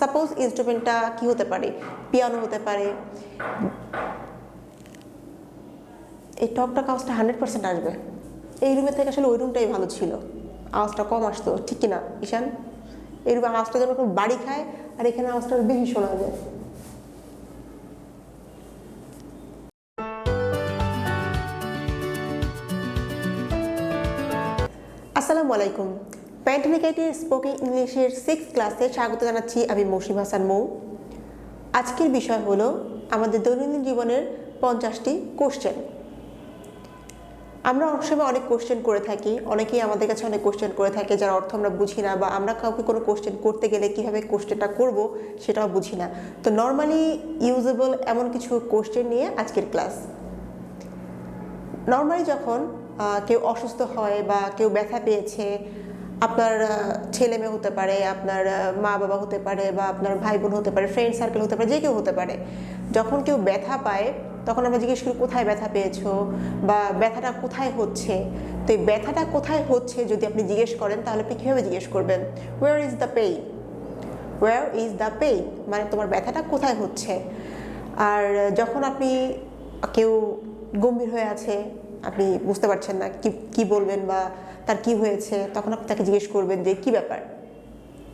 Suppose ইনস্ট্রুমেন্টটা কি হতে পারে, পিয়ানো হতে পারে। এই টকটক আওয়াজটা 100% আসবে। এই রুমের থেকে আসলে ওই রুমটাই ভালো ছিল, আওয়াজটা কম আসতো, ঠিক কিনা ঈশান? এই রুমে আওয়াজটা যেন খুব বাড়ি খায়, আর এখানে আওয়াজটা বেশি শোনা যায়। আসসালামু আলাইকুম। প্যান্টনিকাইটের স্পোকেন ইংলিশের 6th ক্লাসে স্বাগত জানাচ্ছি আমি মৌসুম হাসান মৌ। আজকের বিষয় হলো আমাদের দৈনন্দিন জীবনের 50টি কোশ্চেন। আমরা অনেক সময় অনেক কোশ্চেন করে থাকি, অনেকেই আমাদের কাছে অনেক কোশ্চেন করে থাকে যার অর্থ আমরা বুঝি না, বা আমরা কাউকে কোনো কোশ্চেন করতে গেলে কীভাবে কোশ্চেনটা করব সেটাও বুঝি না। তো নর্মালি ইউজেবল এমন কিছু কোশ্চেন নিয়ে আজকের ক্লাস। নর্মালি যখন কেউ অসুস্থ হয় বা কেউ ব্যথা পেয়েছে, আপনার ছেলে মেয়ে হতে পারে, আপনার মা বাবা হতে পারে, বা আপনার ভাই বোন হতে পারে, ফ্রেন্ড সার্কেল হতে পারে, যে কেউ হতে পারে। যখন কেউ ব্যথা পায় তখন আমরা জিজ্ঞেস করি কোথায় ব্যথা পেয়েছো, বা ব্যথাটা কোথায় হচ্ছে। তো এই ব্যথাটা কোথায় হচ্ছে যদি আপনি জিজ্ঞেস করেন তাহলে আপনি কীভাবে জিজ্ঞেস করবেন? Where is the pain? Where is the pain মানে তোমার ব্যথাটা কোথায় হচ্ছে। আর যখন আপনি কেউ গম্ভীর হয়ে আছে, আপনি বুঝতে পারছেন না কি বলবেন বা তার কি হয়েছে, তখন আপনি তাকে জিজ্ঞেস করবেন যে কি ব্যাপার,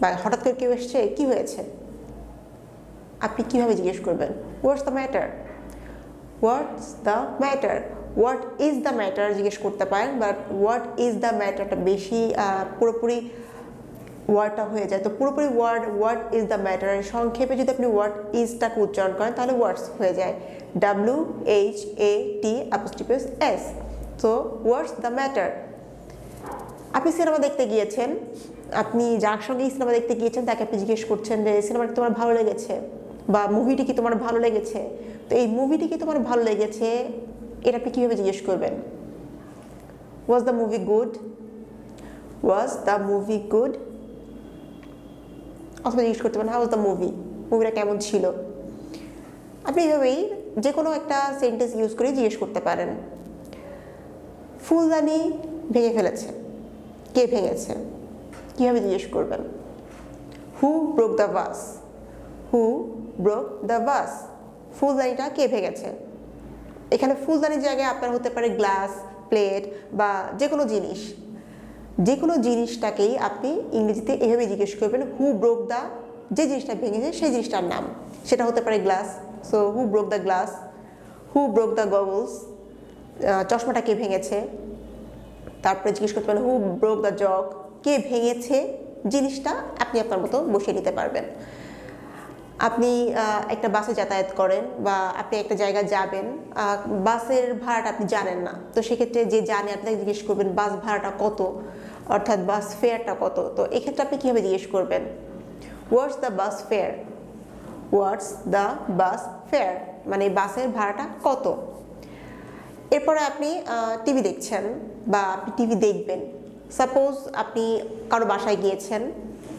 বা হঠাৎ করে কেউ এসছে, কি হয়েছে। আপনি কিভাবে জিজ্ঞেস করবেন? What's the matter? What's the matter? What is the matter জিজ্ঞেস করতে পারেন, বাট হোয়াট ইজ দ্য ম্যাটারটা বেশি পুরোপুরি ওয়ার্ডটা হয়ে যায়। তো পুরোপুরি word what is the matter, সংক্ষেপে যদি আপনি হোয়াট ইজটাকে উচ্চারণ করেন তাহলে ওয়ার্ডস হয়ে যায় WHAT'S। So what's the matter. আপনি সিনেমা দেখতে গিয়েছেন, আপনি যার সঙ্গে সিনেমা দেখতে গিয়েছেন তাকে আপনি জিজ্ঞেস করছেন যে সিনেমাটি তোমার ভালো লেগেছে, বা মুভিটি কি তোমার ভালো লেগেছে। তো এই মুভিটি কি তোমার ভালো লেগেছে, এটা আপনি কীভাবে জিজ্ঞেস করবেন? Was the movie good? Was the movie good? অথবা জিজ্ঞেস করতে পারেন হাউ ওয়াজ দ্য মুভি, মুভিটা কেমন ছিল। আপনি এইভাবেই যে কোনো একটা সেন্টেন্স ইউজ করে জিজ্ঞেস করতে পারেন। ফুলদানি ভেঙে ফেলেছে, কে ভেঙেছে, কীভাবে জিজ্ঞেস করবেন? Who broke the vase? Who broke the vase? ফুলদানিটা কে ভেঙেছে। এখানে ফুলদানির জায়গায় আপনার হতে পারে গ্লাস, প্লেট, বা যে কোনো জিনিস। যে কোনো জিনিসটাকেই আপনি ইংরেজিতে এভাবে জিজ্ঞেস করবেন, হু ব্রোক দ্য, যে জিনিসটা ভেঙেছে সেই জিনিসটার নাম, সেটা হতে পারে glass. So who broke the glass? Who broke the goggles? চশমাটা কে ভেঙেছে। তারপরে জিজ্ঞেস করতে পারেন হু ব্রোক দ্য জগ? কে ভেঙেছে জিনিসটা আপনি আপনার মতো বসিয়ে নিতে পারবেন। আপনি একটা বাসে যাতায়াত করেন, বা আপনি একটা জায়গায় যাবেন, বাসের ভাড়াটা আপনি জানেন না, তো সেক্ষেত্রে যে জানে আপনি জিজ্ঞেস করবেন বাস ভাড়াটা কত, অর্থাৎ বাস ফেয়ারটা কত। তো এক্ষেত্রে আপনি কীভাবে জিজ্ঞেস করবেন? What's the bus fair? What's the bus fair মানে বাসের ভাড়াটা কত। এরপরে আপনি টিভি দেখছেন, বা আপনি টিভি দেখবেন। সাপোজ আপনি কারো বাসায় গিয়েছেন,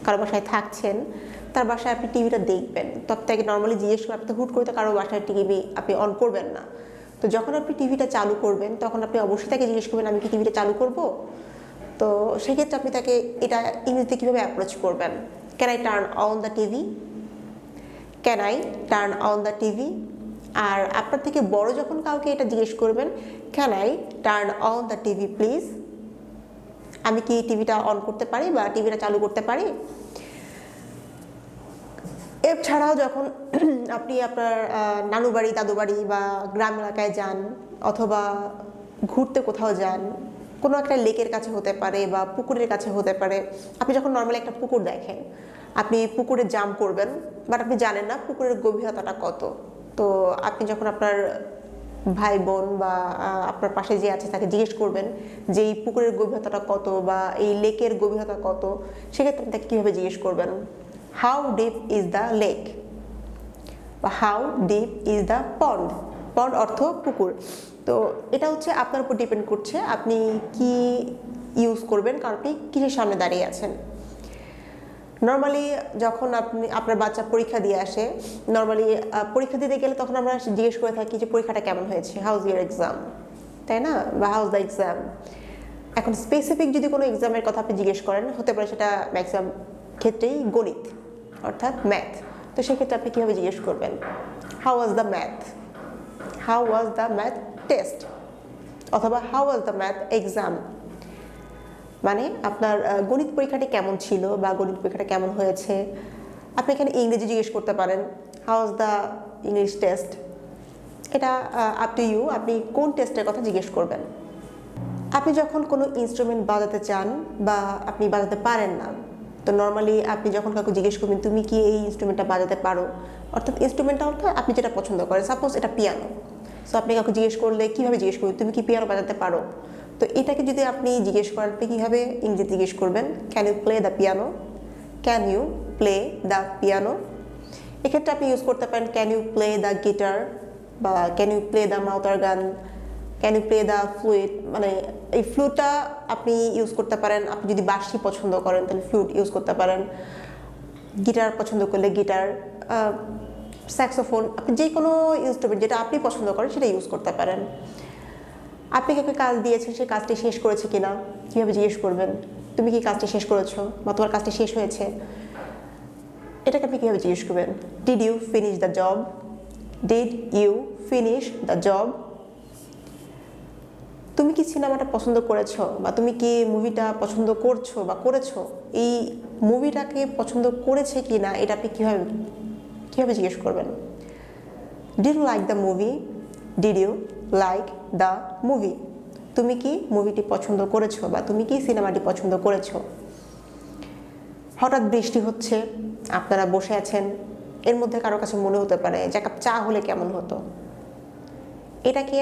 কারো বাসায় থাকছেন, তার বাসায় আপনি টিভিটা দেখবেন, তো আপনাকে নর্মালি জিজ্ঞেস করে, আপনি হুট করে তো কারো বাসায় টিভি আপনি অন করবেন না। তো যখন আপনি টিভিটা চালু করবেন তখন আপনি অবশ্যই তাকে জিজ্ঞেস করবেন আমি কি টিভিটা চালু করব। তো সেক্ষেত্রে আপনি তাকে এটা ইংরেজিতে কীভাবে অ্যাপ্রোচ করবেন? Can I turn on the TV? Can I turn on the TV? আর আপনার থেকে বড় যখন কাউকে এটা জিজ্ঞেস করবেন, can I turn on the TV please? আমি কি টিভিটা অন করতে পারি বা টিভিটা চালু করতে পারি? এছাড়াও যখন আপনি আপনার নানু বাড়ি, দাদু বাড়ি, বা গ্রাম এলাকায় যান, অথবা ঘুরতে কোথাও যান, কোনো একটা লেকের কাছে হতে পারে বা পুকুরের কাছে হতে পারে। আপনি যখন নর্মালি একটা পুকুর দেখেন, আপনি পুকুরে জাম্প করবেন, বাট আপনি জানেন না পুকুরের গভীরতাটা কত। তো আপনি যখন আপনার ভাই বোন বা আপনার পাশে যে আছে তাকে জিজ্ঞেস করবেন যে এই পুকুরের গভীরতাটা কত, বা এই লেকের গভীরতা কত, সেক্ষেত্রে আপনি তাকে কীভাবে জিজ্ঞেস করবেন? How deep is the lake? বা how deep is the pond? Pond অর্থ পুকুর। তো এটা হচ্ছে আপনার উপর ডিপেন্ড করছে আপনি কি ইউজ করবেন, কারণ আপনি কিসের সামনে দাঁড়িয়ে আছেন। নর্মালি যখন আপনি আপনার বাচ্চা পরীক্ষা দিয়ে আসে, নর্মালি পরীক্ষা দিতে গেলে তখন আমরা জিজ্ঞেস করে থাকি যে পরীক্ষাটা কেমন হয়েছে, হাউ ইজ ইউর এক্সাম, তাই না? বা হাউ ইজ দ্য এক্সাম। এখন স্পেসিফিক যদি কোনো এক্সামের কথা আপনি জিজ্ঞেস করেন, হতে পারে সেটা ম্যাক্সিমাম ক্ষেত্রেই গণিত। অর্থাৎ ম্যাথ। তো সেক্ষেত্রে আপনি কীভাবে জিজ্ঞেস করবেন? How was the math? How was the math test? অথবা how was the math exam? মানে আপনার গণিত পরীক্ষাটি কেমন ছিল বা গণিত পরীক্ষাটা কেমন হয়েছে। আপনি এখানে ইংরেজি জিজ্ঞেস করতে পারেন, how was the English test? এটা আপ টু ইউ, আপনি কোন টেস্টের কথা জিজ্ঞেস করবেন। আপনি যখন কোনো ইনস্ট্রুমেন্ট বাজাতে চান বা আপনি বাজাতে পারেন না, তো নর্মালি আপনি যখন কাউকে জিজ্ঞেস করবেন তুমি কি এই ইনস্ট্রুমেন্টটা বাজাতে পারো, অর্থাৎ ইনস্ট্রুমেন্টটা অর্থাৎ আপনি যেটা পছন্দ করেন, সাপোজ এটা পিয়ানো। সো আপনি কাউকে জিজ্ঞেস করলে কীভাবে জিজ্ঞেস করবেন, তুমি কি পিয়ানো বাজাতে পারো? তো এটাকে যদি আপনি জিজ্ঞেস করেন, আপনি কীভাবে ইংরেজিতে জিজ্ঞেস করবেন? Can you play the piano? Can you play the piano? এক্ষেত্রে আপনি ইউজ করতে পারেন can you play the guitar বা can you play the mouth organ, can you play the flute. মানে এই ফ্লুটটা আপনি ইউজ করতে পারেন। আপনি যদি বাঁশি পছন্দ করেন তাহলে ফ্লুট ইউজ করতে পারেন, গিটার পছন্দ করলে গিটার, স্যাক্সোফোন, আপনি যে কোনো ইনস্ট্রুমেন্ট যেটা আপনি পছন্দ করেন সেটা ইউজ করতে পারেন। আপনি কাউকে কাজ দিয়েছেন, সেই কাজটি শেষ করেছে কিনা, কীভাবে জিজ্ঞেস করবেন? তুমি কি কাজটি শেষ করেছো বা তোমার কাজটি শেষ হয়েছে? এটাকে আপনি কীভাবে জিজ্ঞেস করবেন? Did you finish the job? Did you finish the job? তুমি কি সিনেমাটা পছন্দ করেছো বা তুমি কি মুভিটা পছন্দ করছো বা করেছো? এই মুভিটাকে পছন্দ করেছে কি না এটা আপনি কীভাবে জিজ্ঞেস করবেন? Did you like the movie? Did you like the movie? তুমি কি মুভিটি পছন্দ করেছো বা তুমি কি সিনেমাটি পছন্দ করেছো? হঠাৎ বৃষ্টি হচ্ছে, আপনারা বসে আছেন, এর মধ্যে কারো কাছে মনে হতে পারে যে এক কাপ চা হলে কেমন হতো। এটাকে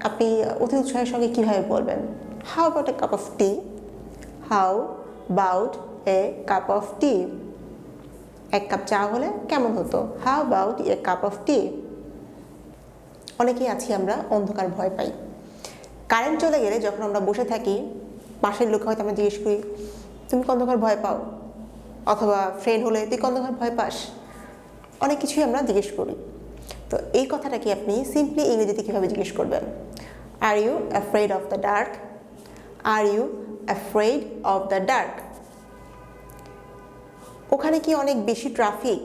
আপনি অতি উৎসাহের সঙ্গে কীভাবে বলবেন? How about a cup of tea? How about a cup of tea? এক কাপ চা হলে কেমন হতো? How about a cup of tea? অনেকেই আছি আমরা অন্ধকার ভয় পাই। কারেন্ট চলে গেলে যখন আমরা বসে থাকি, পাশের লোক হয়তো আমরা জিজ্ঞেস করি তুমি কি অন্ধকার ভয় পাও? অথবা ফ্রেন্ড হলে তুই কি অন্ধকার ভয় পাস? অনেক কিছুই আমরা জিজ্ঞেস করি। তো এই কথাটাকে আপনি সিম্পলি ইংরেজিতে কীভাবে জিজ্ঞেস করবেন? Are you afraid of the dark? Are you afraid of the dark? ওখানে কি অনেক বেশি ট্রাফিক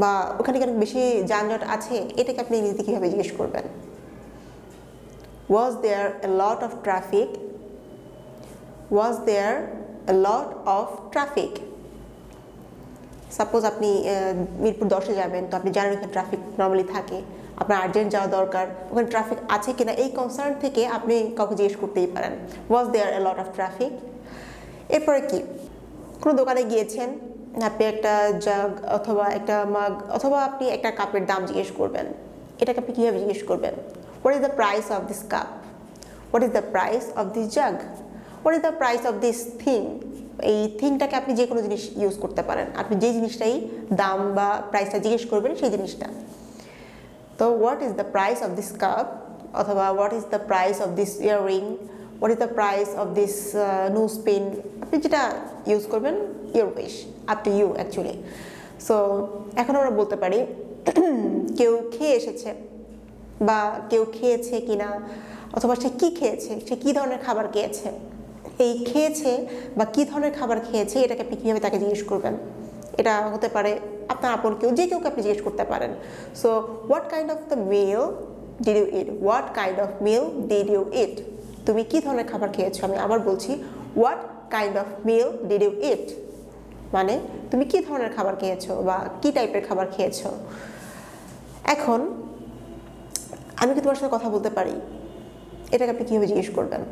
বা ওখানে কি অনেক বেশি যানজট আছে? এটাকে আপনি ইংরেজিতে কীভাবে জিজ্ঞেস করবেন? Was there a lot of traffic? Was there a lot of traffic? Suppose আপনি মিরপুর 10-এ যাবেন, তো আপনি জানেন ওখানে ট্রাফিক নর্মালি থাকে, আপনার আর্জেন্ট যাওয়া দরকার, ওখানে ট্রাফিক আছে কিনা এই কনসার্ন থেকে আপনি কাউকে জিজ্ঞেস করতেই পারেন ওয়াজ there a lot of traffic? এরপরে কি, কোনো দোকানে গিয়েছেন, আপনি একটা জাগ অথবা একটা মাগ অথবা আপনি একটা কাপের দাম জিজ্ঞেস করবেন। এটাকে আপনি কীভাবে জিজ্ঞেস করবেন? What is the price of this cup? What is the price of this jug? What is the price of this thing? এই থিংটাকে আপনি যে কোনো জিনিস ইউজ করতে পারেন, আপনি যে জিনিসটাই দাম বা প্রাইসটা জিজ্ঞেস করবেন সেই জিনিসটা। তো what is the price of this cup অথবা what is the price of this earring, what is the price of this nose pin, আপনি যেটা ইউজ করবেন, your wish, up to you actually. So এখন আমরা বলতে পারি কেউ খেয়ে এসেছে বা কেউ খেয়েছে কিনা, অথবা সে কী খেয়েছে, সে কী ধরনের খাবার খেয়েছে। এই খেয়েছে বা কী ধরনের খাবার খেয়েছে এটাকে আপনি কীভাবে তাকে জিজ্ঞেস করবেন? এটা হতে পারে আপনার আপন কেউ, যে কেউকে আপনি জিজ্ঞেস করতে পারেন। So what kind of the meal did you eat? What kind of meal did you eat? তুমি কী ধরনের খাবার খেয়েছো? আমি আবার বলছি, what kind of meal did you eat? মানে তুমি কী ধরনের খাবার খেয়েছো বা কী টাইপের খাবার খেয়েছো। এখন আমি কি তোমার সাথে কথা বলতে পারি? এটাকে আপনি কীভাবে জিজ্ঞেস করবেন?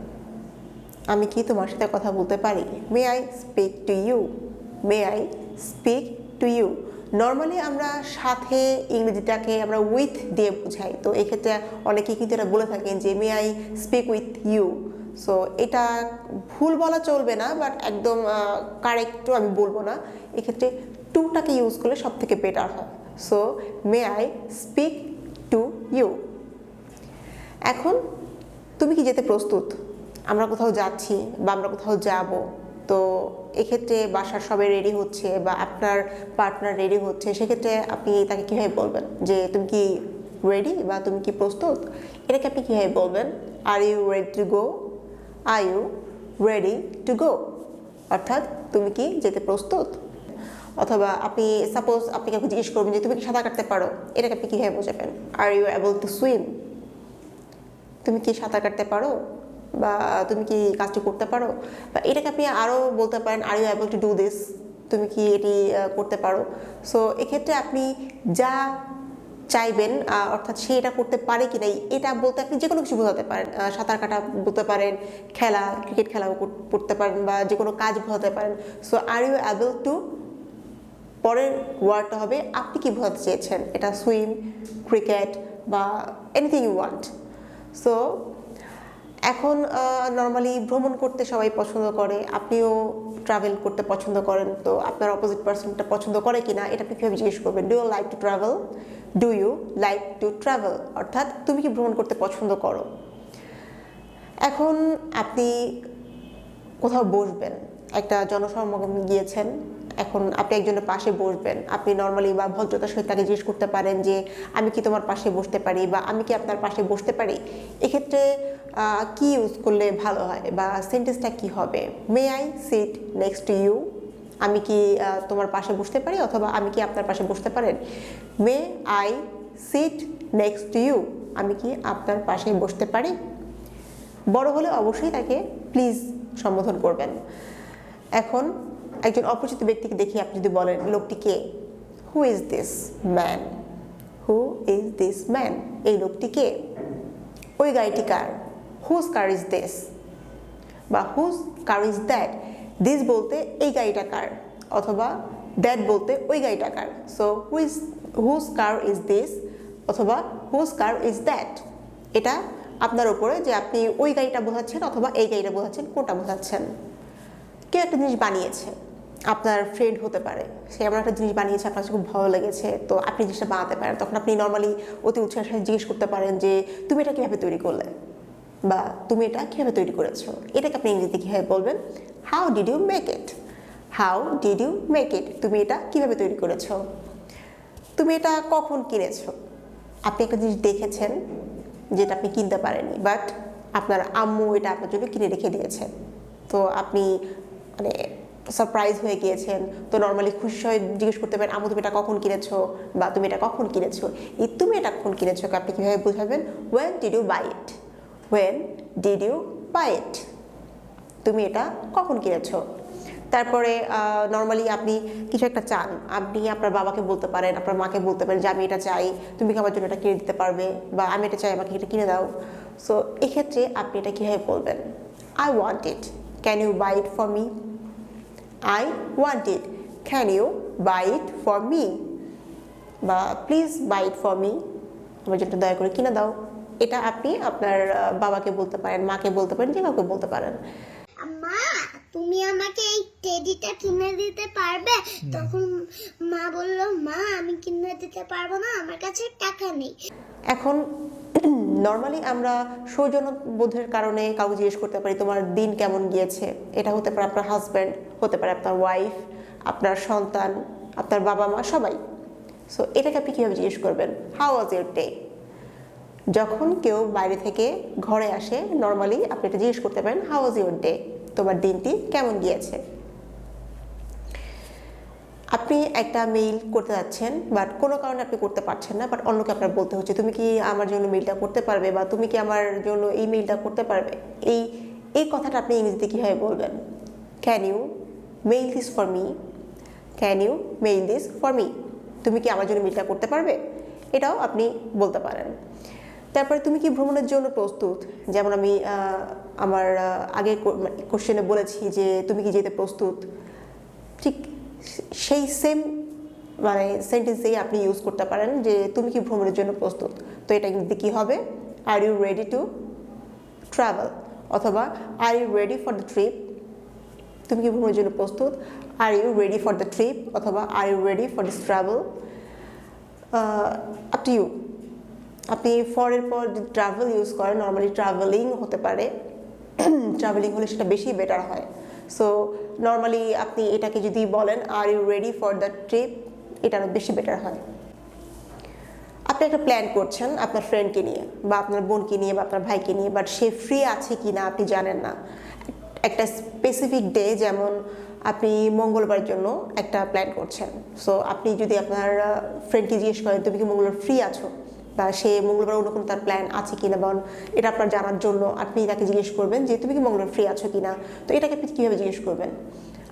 আমি কি তোমার সাথে কথা বলতে পারি? May I speak to you? May I speak to you? Normally আমরা সাথে ইংরেজিটাকে আমরা উইথ দিয়ে বোঝাই, তো এক্ষেত্রে অনেকেই কিন্তু এটা বলে থাকেন যে may I speak with you. So এটা ভুল বলা চলবে না, বাট একদম কারেক্টও আমি বলবো না, এক্ষেত্রে টুটাকে ইউজ করলে সব থেকে বেটার হয়। So may I speak to you? এখন তুমি কি যেতে প্রস্তুত? আমরা কোথাও যাচ্ছি বা আমরা কোথাও যাব, তো এক্ষেত্রে বাসার সবাই রেডি হচ্ছে বা আপনার পার্টনার রেডি হচ্ছে, সেক্ষেত্রে আপনি তাকে কীভাবে বলবেন যে তুমি কি রেডি বা তুমি কি প্রস্তুত? এটাকে আপনি কীভাবে বলবেন? Are you ready to go? Are you ready to go? অর্থাৎ তুমি কি যেতে প্রস্তুত? অথবা আপনি সাপোজ আপনি কাউকে জিজ্ঞেস করবেন যে তুমি কি সাঁতার কাটতে পারো, এটাকে আপনি কীভাবে বোঝাবেন? Are you able to swim? তুমি কি সাঁতার কাটতে পারো বা তুমি কি কাজটি করতে পারো? বা এটাকে আপনি আরও বলতে পারেন are you able to do this? তুমি কি এটি করতে পারো? সো এক্ষেত্রে আপনি যা চাইবেন অর্থাৎ সে এটা করতে পারে কি না এটা বলতে আপনি যে কোনো কিছু বোঝাতে পারেন। সাঁতার কাটা বলতে পারেন, খেলা ক্রিকেট খেলাও করতে পারেন বা যে কোনো কাজ বোঝাতে পারেন। So are you able to, পরের ওয়ার্ডটা হবে আপনি কি বোঝাতে চেয়েছেন, এটা সুইম, ক্রিকেট বা এনিথিং ইউ ওয়ান্ট। সো এখন নর্মালি ভ্রমণ করতে সবাই পছন্দ করে, আপনিও ট্রাভেল করতে পছন্দ করেন, তো আপনার অপোজিট পার্সনটা পছন্দ করে কিনা এটা আপনি কীভাবে জিজ্ঞেস করবেন? Do you like to travel? Do you like to travel অর্থাৎ তুমি কি ভ্রমণ করতে পছন্দ করো। এখন আপনি কোথাও বসবেন, একটা জনসমাগমে গিয়েছেন, এখন আপনি একজনের পাশে বসবেন, আপনি নর্মালি বা ভদ্রতার সহিত তাকে জিজ্ঞেস করতে পারেন যে আমি কি তোমার পাশে বসতে পারি বা আমি কি আপনার পাশে বসতে পারি। এক্ষেত্রে কি ইউজ করলে ভালো হয় বা সেন্টেন্সটা কি হবে? May I sit next to you? আমি কি তোমার পাশে বসতে পারি অথবা আমি কি আপনার পাশে বসতে পারেন? May I sit next to you? আমি কি আপনার পাশে বসতে পারি? বড় হলে অবশ্যই তাকে প্লিজ সম্বোধন করবেন। এখন একজন অপরিচিত ব্যক্তিকে দেখে আপনি যদি বলেন লোকটি কে, who is this man? Who is this man? এই লোকটি কে? ওই গাড়িটি কার? Whose car is this? বা whose car is that? This বলতে এই গাড়িটা কার, অথবা দ্যাট বলতে ওই গাড়িটা কার। So whose car is this অথবা হুজ কার ইজ দ্যাট, এটা আপনার উপরে যে আপনি ওই গাড়িটা বোঝাচ্ছেন অথবা এই গাড়িটা বোঝাচ্ছেন, কোনটা বোঝাচ্ছেন। কেউ একটা জিনিস বানিয়েছে, আপনার ফ্রেন্ড হতে পারে, সে এমন একটা জিনিস বানিয়েছে আপনার কাছে খুব ভালো লেগেছে, তো আপনি জিনিসটা বানাতে পারেন। তখন আপনি নর্মালি অতি উৎসাহের সাথে জিজ্ঞেস করতে পারেন যে তুমি এটা কীভাবে তৈরি করলে বা তুমি এটা কীভাবে তৈরি করেছো। এটাকে আপনি ইংরেজিতে কীভাবে বলবেন? How did you make it? How did you make it? তুমি এটা কীভাবে তৈরি করেছো? তুমি এটা কখন কিনেছো? আপনি একটা জিনিস দেখেছেন যেটা আপনি কিনতে পারেননি, বাট আপনার আম্মু এটা আপনার জন্য কিনে রেখে দিয়েছে, তো আপনি মানে সারপ্রাইজ হয়ে গিয়েছেন। তো নর্মালি খুশি হয়ে জিজ্ঞেস করতে পারেন আম্মু তুমি এটা কখন কিনেছো বা তুমি এটা কখন কিনেছো। এই তুমি এটা কখন কিনেছো আপনি কীভাবে বোঝাবেন? When did you buy it? When did you buy it? তুমি এটা কখন কিনেছো। তারপরে নর্মালি আপনি কিছু একটা চান, আপনি আপনার বাবাকে বলতে পারেন, আপনার মাকে বলতে পারেন যে আমি এটা চাই, তুমি কি আমার জন্য এটা কিনে দিতে পারবে, বা আমি এটা চাই আমাকে এটা কিনে দাও। সো এক্ষেত্রে আপনি এটা কীভাবে বলবেন? I want it, can you buy it for me? I want it, can you buy it for me? বা please buy it for me, আমার জন্য দয়া করে কিনে দাও। এটা আপনি আপনার বাবাকে বলতে পারেন, মাকে বলতে পারেন, যে কাউকে বলতে পারেন। মা তুমি আমাকে এই টেডিটা কিনে দিতে পারবে? তখন মা বলল মা আমি কিনে দিতে পারবো না, আমার কাছে টাকা নেই। এখন নর্মালি আমরা সৌজন্যবোধের কারণে কাউকে জিজ্ঞেস করতে পারি তোমার দিন কেমন গিয়েছে। এটা হতে পারে আপনার হাজব্যান্ড, হতে পারে আপনার ওয়াইফ, আপনার সন্তান, আপনার বাবা মা, সবাই। সো এটাকে আপনি কীভাবে জিজ্ঞেস করবেন? How was your day? যখন কেউ বাইরে থেকে ঘরে আসে নর্মালি আপনি এটা জিজ্ঞেস করতে পারেন হাউ ওয়াজ ইউর ডে? তোমার দিনটি কেমন গিয়েছে। আপনি একটা মেইল করতে যাচ্ছেন, বাট কোনো কারণে আপনি করতে পারছেন না, বাট অন্যকে আপনার বলতে হচ্ছে তুমি কি আমার জন্য মেইলটা করতে পারবে বা তুমি কি আমার জন্য এই মেইলটা করতে পারবে। এই কথাটা আপনি ইংরেজিতে কীভাবে বলবেন? Can you mail this for me? Can you mail this for me? তুমি কি আমার জন্য মেইলটা করতে পারবে, এটাও আপনি বলতে পারেন। তারপরে তুমি কি ভ্রমণের জন্য প্রস্তুত? যেমন আমি আমার আগে কোশ্চেনে বলেছি যে তুমি কি যেতে প্রস্তুত, ঠিক সেই সেম মানে সেন্টেন্সেই আপনি ইউজ করতে পারেন যে তুমি কি ভ্রমণের জন্য প্রস্তুত। তো এটা ইংরেজিতে কী হবে? Are you ready to travel, অথবা are you ready for the trip? তুমি কি ভ্রমণের জন্য প্রস্তুত? Are you ready for the trip অথবা are you ready for this travel? Up to you. আপনি ফরের পর যদি ট্রাভেল ইউজ করেন, নর্মালি ট্রাভেলিং হতে পারে, ট্রাভেলিং হলে সেটা বেশি বেটার হয়। সো নর্মালি আপনি এটাকে যদি বলেন are you ready for the trip, এটা আরও বেশি বেটার হয়। আপনি একটা প্ল্যান করছেন আপনার ফ্রেন্ডকে নিয়ে বা আপনার বোনকে নিয়ে বা আপনার ভাইকে নিয়ে, বাট সে ফ্রি আছে কি না আপনি জানেন না। একটা স্পেসিফিক ডে, যেমন আপনি মঙ্গলবারের জন্য একটা প্ল্যান করছেন। সো আপনি যদি আপনার ফ্রেন্ডকে জিজ্ঞেস করেন তুমি কি মঙ্গলবার ফ্রি আছো, বা সে মঙ্গলবার অন্য কোনো তার প্ল্যান আছে কিনা, বা এটা আপনার জানার জন্য আপনি তাকে জিজ্ঞেস করবেন যে তুমি কি মঙ্গলবার ফ্রি আছো কিনা। তো এটাকে আপনি কীভাবে জিজ্ঞেস করবেন?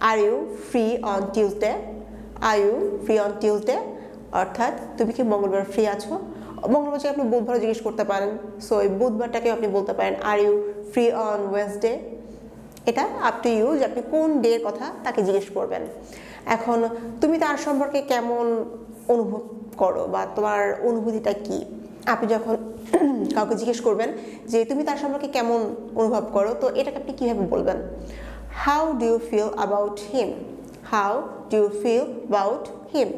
Are you free on Tuesday? Are you free on Tuesday, অর্থাৎ তুমি কি মঙ্গলবার ফ্রি আছো। মঙ্গলবার যে আপনি বুধবারও জিজ্ঞেস করতে পারেন, সো এই বুধবারটাকে আপনি বলতে পারেন are you free on Wednesday. এটা আপ টু ইউ যে আপনি কোন ডে এর কথা তাকে জিজ্ঞেস করবেন। এখন তুমি তার সম্পর্কে কেমন অনুভব করো বা তোমার অনুভূতিটা কি, আপনি যখন কাউকে জিজ্ঞেস করবেন যে তুমি তার সম্পর্কে কেমন অনুভব করো, তো এটাকে আপনি কীভাবে বলবেন? How do you feel about him? How do you feel about him?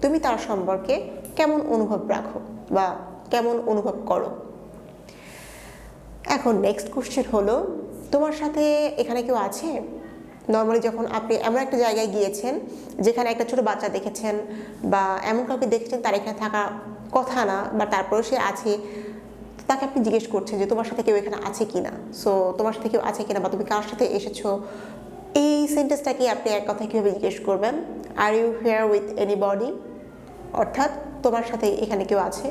তুমি তার সম্পর্কে কেমন অনুভব রাখো বা কেমন অনুভব করো। এখন নেক্সট কোশ্চেন হলো, তোমার সাথে এখানে কেউ আছে? নর্মালি যখন আপনি এমন একটা জায়গায় গিয়েছেন যেখানে একটা ছোট বাচ্চা দেখেছেন বা এমন কাউকে দেখেছেন তার এখানে থাকা কথা না, বা তারপরে সে আছে, তাকে আপনি জিজ্ঞেস করছেন যে তোমার সাথে কেউ এখানে আছে কিনা। সো তোমার সাথে কেউ আছে কিনা বা তুমি কার সাথে এসেছো, এই সেন্টেন্সটাকে আপনি এক কথায় কীভাবে জিজ্ঞেস করবেন? Are you here with anybody, অর্থাৎ তোমার সাথে এখানে কেউ আছে।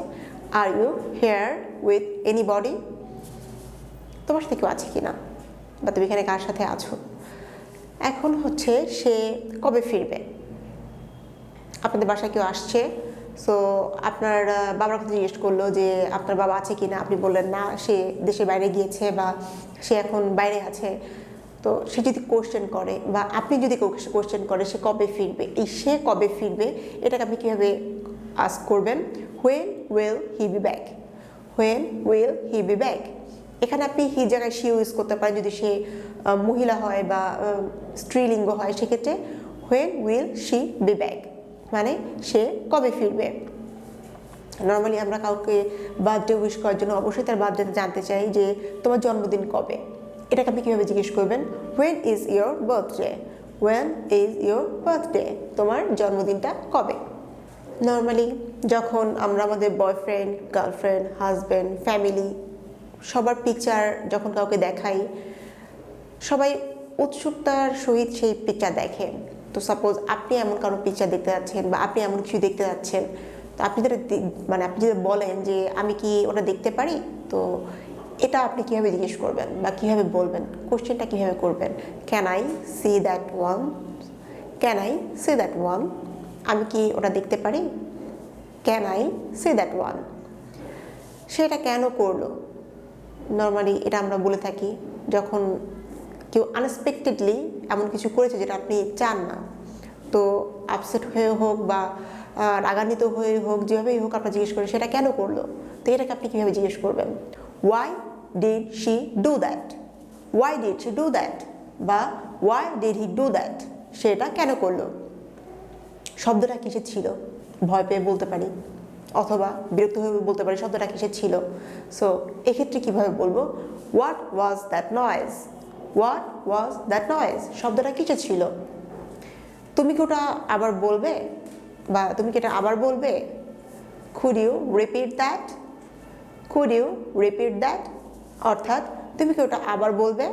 Are you here with anybody, তোমার সাথে কেউ আছে কিনা বা তুমি এখানে কার সাথে আছো। এখন হচ্ছে সে কবে ফিরবে? আপনাদের বাসায় কেউ আসছে, সো আপনার বাবার কথা জিজ্ঞেস করলো যে আপনার বাবা আছে কিনা, আপনি বললেন না, সে দেশের বাইরে গিয়েছে বা সে এখন বাইরে আছে। তো সে যদি কোশ্চেন করে বা আপনি যদি কোশ্চেন করে সে কবে ফিরবে, এই সে কবে ফিরবে এটাকে আপনি কীভাবে আস্ক করবেন? When will he be back? When will he be back. এখানে আপনি হি জায়গায় সে ইউজ করতে পারেন যদি সে মহিলা হয় বা স্ত্রীলিঙ্গ হয়, সেক্ষেত্রে when will she be back মানে সে কবে ফিরবে। নর্মালি আমরা কাউকে বার্থডে উইশ করার জন্য অবশ্যই তার বার্থডে জানতে চাই যে তোমার জন্মদিন কবে। এটাকে আপনি কীভাবে জিজ্ঞেস করবেন? When is your birthday? When is your birthday? তোমার জন্মদিনটা কবে। নর্মালি যখন আমরা আমাদের বয়ফ্রেন্ড, গার্লফ্রেন্ড, হাজব্যান্ড, ফ্যামিলি সবার পিকচার যখন কাউকে দেখাই, সবাই উৎসুকতার সহিত সেই পিকচার দেখে। তো সাপোজ আপনি এমন কারো পিকচার দেখতে যাচ্ছেন বা আপনি এমন কিছু দেখতে যাচ্ছেন, তো আপনি আপনি যদি বলেন যে আমি কি ওটা দেখতে পারি, তো এটা আপনি কীভাবে জিজ্ঞেস করবেন বা কীভাবে বলবেন? কোশ্চেনটা কীভাবে করবেন? Can I see that one? Can I see that one? আমি কি ওটা দেখতে পারি? Can I see that one? সেটা কেন করলো? নর্মালি এটা আমরা বলে থাকি যখন কেউ আনএক্সপেক্টেডলি এমন কিছু করেছে যেটা আপনি চান না, তো আপসেট হয়ে হোক বা রাগান্বিত হয়ে হোক, যেভাবেই হোক আপনার জিজ্ঞেস করে সেটা কেন করলো। তো এটাকে আপনি কীভাবে জিজ্ঞেস করবেন? Why did she do that? Why did she do that বা why did he do that? সেটা কেন করলো? শব্দটা কিসের ছিল? ভয় পেয়ে বলতে পারি অথবা বিরক্ত হয়ে বলতে পারি শব্দটা কিসের ছিল। সো এক্ষেত্রে কীভাবে বলবো? What was that noise? What was that noise? শব্দটা কিসের ছিল? তুমি কি ওটা আবার বলবে বা তুমি কি এটা আবার বলবে? Could you repeat that? Could you repeat that? অর্থাৎ তুমি কি ওটা আবার বলবে।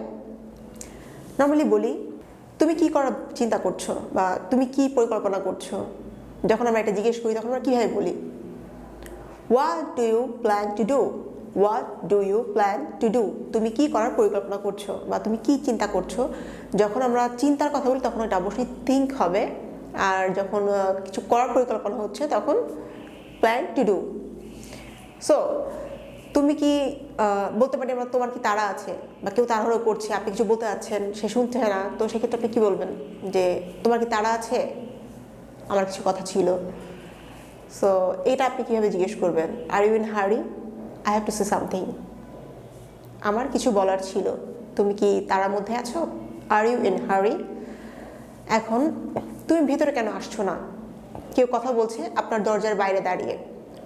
নর্মালি বলি তুমি কি করার চিন্তা করছো বা তুমি কি পরিকল্পনা করছো। যখন আমরা এটা জিজ্ঞেস করি তখন আমরা কীভাবে বলি? What do you plan to do? What do you plan to do? তুমি কি করার পরিকল্পনা করছো বা তুমি কি চিন্তা করছো। যখন আমরা চিন্তার কথা বলি তখন এটা অবশ্যই থিঙ্ক হবে, আর যখন কিছু করার পরিকল্পনা হচ্ছে তখন প্ল্যান টু ডু। সো তুমি কি বলতে পারি আমরা তোমার কি তাড়া আছে বা কেউ তাড়াহুড়ো করছে, আপনি কিছু বলতে যাচ্ছেন সে শুনছে না, তো সেক্ষেত্রে আপনি কী বলবেন? যে তোমার কি তাড়া আছে, আমার কিছু কথা ছিল। সো এটা আপনি কীভাবে জিজ্ঞেস করবেন? Are you in hurry? I have to say something. আমার কিছু বলার ছিল, তুমি কি তাড়ার মধ্যে আছো? আর ইউ ইন হারি? এখন তুমি ভিতরে কেন আসছো না? কেউ কথা বলছে আপনার দরজার বাইরে দাঁড়িয়ে,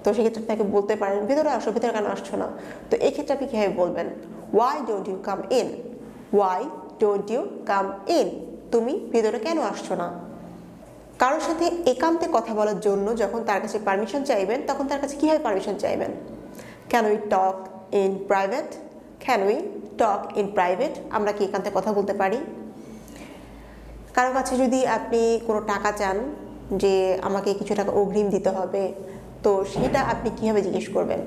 তো সেক্ষেত্রে আপনাকে বলতে পারেন ভিতরে আসো, ভিতরে কেন আসছো না। তো এক্ষেত্রে আপনি কীভাবে বলবেন? Why don't you come in? Why don't you come in? তুমি ভিতরে কেন আসছো না। কারোর সাথে একান্তে কথা বলার জন্য যখন তার কাছে পারমিশন চাইবেন তখন তার কাছে কীভাবে পারমিশন চাইবেন? Can we talk in private? Can we talk in private? আমরা কি একান্তে কথা বলতে পারি? কারো কাছে যদি আপনি কোনো টাকা চান যে আমাকে কিছু টাকা অগ্রিম দিতে হবে, তো সেটা আপনি কীভাবে জিজ্ঞেস করবেন?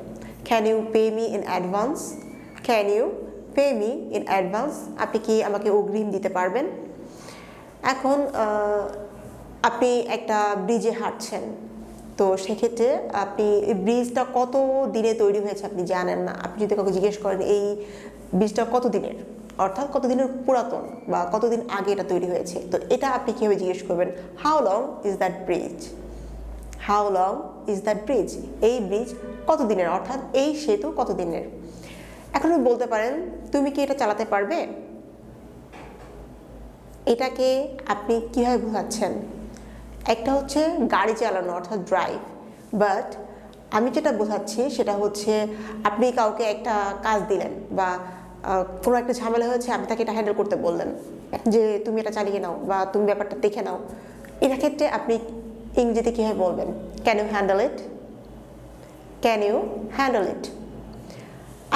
Can you pay me in advance? Can you pay me in advance? আপনি কি আমাকে অগ্রিম দিতে পারবেন? এখন আপনি একটা ব্রিজে হাঁটছেন, তো সেক্ষেত্রে আপনি এই ব্রিজটা কত দিনে তৈরি হয়েছে আপনি জানেন না। আপনি যদি কাউকে জিজ্ঞেস করেন এই ব্রিজটা কত দিনের, অর্থাৎ কত দিনের পুরাতন বা কতদিন আগে এটা তৈরি হয়েছে, তো এটা আপনি কীভাবে জিজ্ঞেস করবেন? How long is that bridge? How long is that bridge? এই ব্রিজ কত দিনের, অর্থাৎ এই সেতু কত দিনের। এখন আপনি বলতে পারেন তুমি কি এটা চালাতে পারবে? এটাকে আপনি কীভাবে বোঝাচ্ছেন? একটা হচ্ছে গাড়ি চালানো অর্থাৎ ড্রাইভ, বাট আমি যেটা বোঝাচ্ছি সেটা হচ্ছে আপনি কাউকে একটা কাজ দিলেন বা কোনো একটা ঝামেলা হয়েছে, আপনি তাকে এটা হ্যান্ডেল করতে বললেন যে তুমি এটা চালিয়ে নাও বা তুমি ব্যাপারটা দেখে নাও। এর ক্ষেত্রে আপনি ইংরেজিতে কীভাবে বলবেন? Can you handle it? Can you handle it?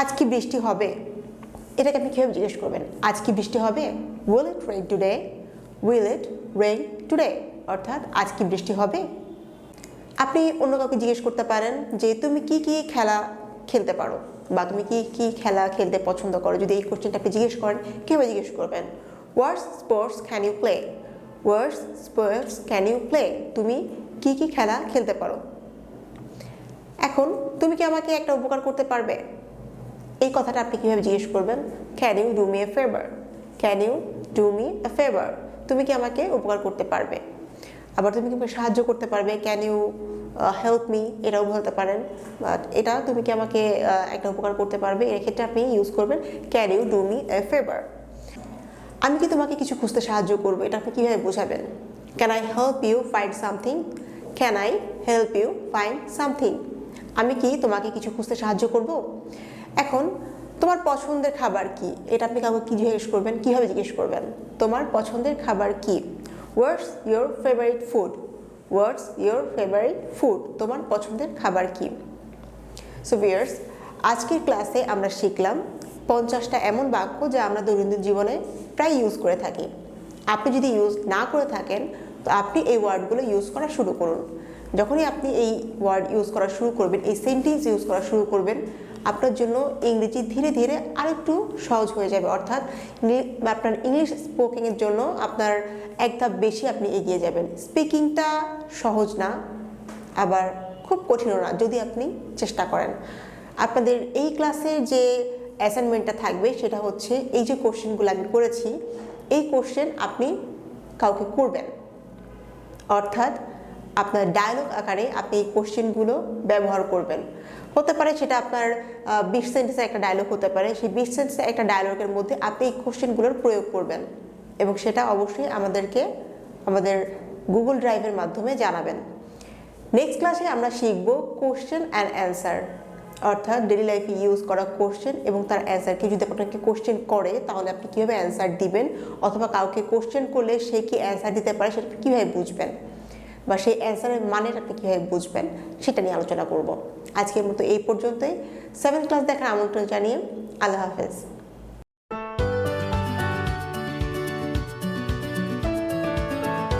আজ কি বৃষ্টি হবে? এটাকে আপনি কীভাবে জিজ্ঞেস করবেন? আজ কি বৃষ্টি হবে? Will it rain today? Will it rain today? অর্থাৎ আজ কি বৃষ্টি হবে? আপনি অন্য কাউকে জিজ্ঞেস করতে পারেন যে তুমি কি কি খেলা খেলতে পারো বা তুমি কি কি খেলা খেলতে পছন্দ করো। যদি এই কোশ্চেনটা আপনি জিজ্ঞেস করেন, কীভাবে জিজ্ঞেস করবেন? What sports can you play? What sports can you play? তুমি কি কি খেলা খেলতে পারো? এখন তুমি কি আমাকে একটা উপকার করতে পারবে? এই কথাটা আপনি কীভাবে জিজ্ঞেস করবেন? Can you do me a favour? Can you do me a favour? তুমি কি আমাকে উপকার করতে পারবে? আবার তুমি কি সাহায্য করতে পারবে? Can you help me? এটাও বলতে পারেন। বাট এটা তুমি কি আমাকে একটা উপকার করতে পারবে, এর ক্ষেত্রে আপনি ইউজ করবেন can you do me a favour. আমি কি তোমাকে কিছু খুঁজতে সাহায্য করবো, এটা আপনি কীভাবে বোঝাবেন? Can I help you find something? Can I help you find something? আমি কি তোমাকে কিছু খুঁজতে সাহায্য করব? এখন তোমার পছন্দের খাবার কি, এটা আপনি কাউকে কী জিজ্ঞেস করবেন, কীভাবে জিজ্ঞেস করবেন? তোমার পছন্দের খাবার কি? What's your favourite food? What's your favourite food? তোমার পছন্দের খাবার কি? সো ভিউয়ার্স, আজকের ক্লাসে আমরা শিখলাম 50টা এমন বাক্য যা আমরা দৈনন্দিন জীবনে প্রায় ইউজ করে থাকি। আপনি যদি ইউজ না করে থাকেন, তো আপনি এই ওয়ার্ডগুলো ইউজ করা শুরু করুন। যখনই আপনি এই ওয়ার্ড ইউজ করা শুরু করবেন, এই সেন্টেন্স ইউজ করা শুরু করবেন, আপনার জন্য ইংরেজি ধীরে ধীরে আরেকটু সহজ হয়ে যাবে। অর্থাৎ আপনার ইংলিশ স্পোকিংয়ের জন্য আপনার এক ধাপ বেশি আপনি এগিয়ে যাবেন। স্পিকিংটা সহজ না, আবার খুব কঠিনও না যদি আপনি চেষ্টা করেন। আপনাদের এই ক্লাসের যে অ্যাসাইনমেন্টটা থাকবে সেটা হচ্ছে এই যে কোশ্চেনগুলো আমি করেছি, এই কোশ্চেন আপনি কাউকে করবেন, অর্থাৎ আপনার ডায়লগ আকারে আপনি এই কোশ্চেনগুলো ব্যবহার করবেন। হতে পারে সেটা আপনার 20 সেন্টেন্সের একটা ডায়লগ হতে পারে, সেই 20 সেন্টেন্সের একটা ডায়লগের মধ্যে আপনি এই কোশ্চেনগুলোর প্রয়োগ করবেন এবং সেটা অবশ্যই আমাদেরকে আমাদের গুগল ড্রাইভের মাধ্যমে জানাবেন। নেক্সট ক্লাসে আমরা শিখব কোশ্চেন অ্যান্ড অ্যান্সার, অর্থাৎ ডেইলি লাইফে ইউজ করা কোশ্চেন এবং তার অ্যান্সারকে। যদি আপনাকে কোশ্চেন করে তাহলে আপনি কীভাবে অ্যান্সার দিবেন, অথবা কাউকে কোশ্চেন করলে সে কি অ্যান্সার দিতে পারে সেটা কীভাবে বুঝবেন, বা সেই অ্যান্সারের মানেটা আপনি কীভাবে বুঝবেন, সেটা নিয়ে আলোচনা করব। আজকের মতো এই পর্যন্তই। 7th ক্লাস দেখার আমন্ত্রণ জানিয়ে আল্লাহ হাফেজ।